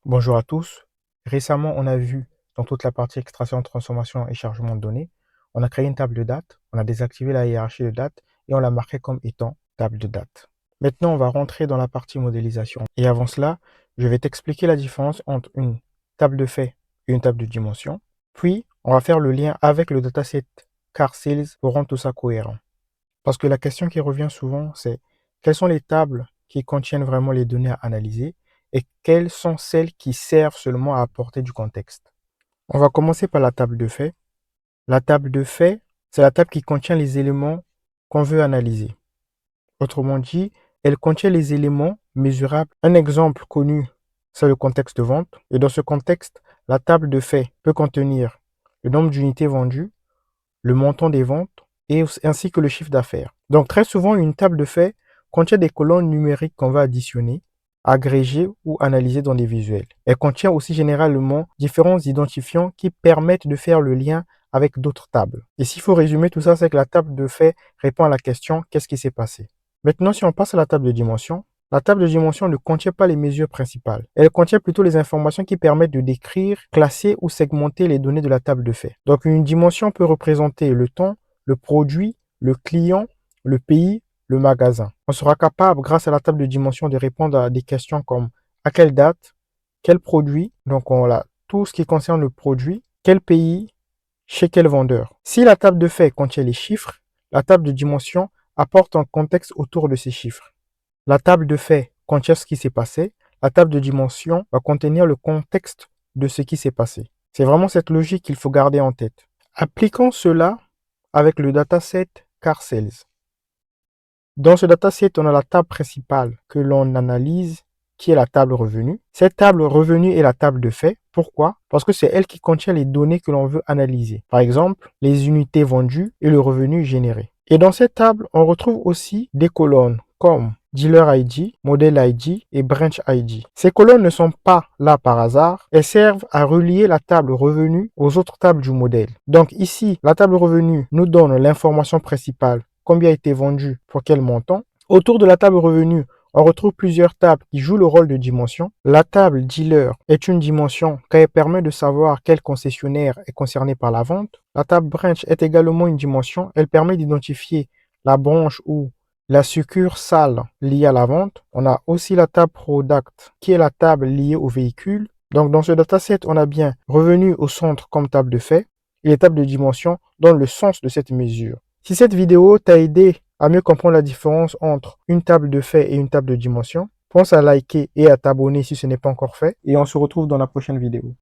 Bonjour à tous. Récemment, on a vu dans toute la partie extraction, transformation et chargement de données, on a créé une table de date, on a désactivé la hiérarchie de date et on l'a marqué comme étant table de date. Maintenant, on va rentrer dans la partie modélisation. Et avant cela, je vais t'expliquer la différence entre une table de fait et une table de dimension. Puis, on va faire le lien avec le dataset car sales pour rendre tout ça cohérent. Parce que la question qui revient souvent, c'est quelles sont les tables qui contiennent vraiment les données à analyser et quelles sont celles qui servent seulement à apporter du contexte. On va commencer par la table de fait. La table de fait, c'est la table qui contient les éléments qu'on veut analyser. Autrement dit, elle contient les éléments mesurables. Un exemple connu, c'est le contexte de vente. Et dans ce contexte, la table de fait peut contenir le nombre d'unités vendues, le montant des ventes ainsi que le chiffre d'affaires. Donc très souvent, une table de fait contient des colonnes numériques qu'on va additionner, agréger ou analyser dans des visuels. Elle contient aussi généralement différents identifiants qui permettent de faire le lien avec d'autres tables. Et s'il faut résumer tout ça, c'est que la table de fait répond à la question qu'est-ce qui s'est passé. Maintenant, si on passe à la table de dimension ne contient pas les mesures principales. Elle contient plutôt les informations qui permettent de décrire, classer ou segmenter les données de la table de fait. Donc une dimension peut représenter le temps, le produit, le client, le pays, le magasin. On sera capable, grâce à la table de dimension, de répondre à des questions comme à quelle date, quel produit, donc on a tout ce qui concerne le produit, quel pays, chez quel vendeur. Si la table de fait contient les chiffres, la table de dimension apporte un contexte autour de ces chiffres. La table de fait contient ce qui s'est passé. La table de dimension va contenir le contexte de ce qui s'est passé. C'est vraiment cette logique qu'il faut garder en tête. Appliquons cela avec le dataset car sales. Dans ce dataset, on a la table principale que l'on analyse, qui est la table revenu. Cette table revenu est la table de fait. Pourquoi? Parce que c'est elle qui contient les données que l'on veut analyser. Par exemple, les unités vendues et le revenu généré. Et dans cette table, on retrouve aussi des colonnes comme Dealer ID, Model ID et Branch ID. Ces colonnes ne sont pas là par hasard. Elles servent à relier la table revenu aux autres tables du modèle. Donc ici, la table revenu nous donne l'information principale, combien a été vendu pour quel montant. Autour de la table revenu, on retrouve plusieurs tables qui jouent le rôle de dimension. La table dealer est une dimension car elle permet de savoir quel concessionnaire est concerné par la vente. La table branch est également une dimension. Elle permet d'identifier la branche ou la succursale liée à la vente. On a aussi la table product qui est la table liée au véhicule. Donc dans ce dataset, on a bien revenu au centre comme table de fait et les tables de dimension donnent le sens de cette mesure. Si cette vidéo t'a aidé à mieux comprendre la différence entre une table de fait et une table de dimension, pense à liker et à t'abonner si ce n'est pas encore fait et on se retrouve dans la prochaine vidéo.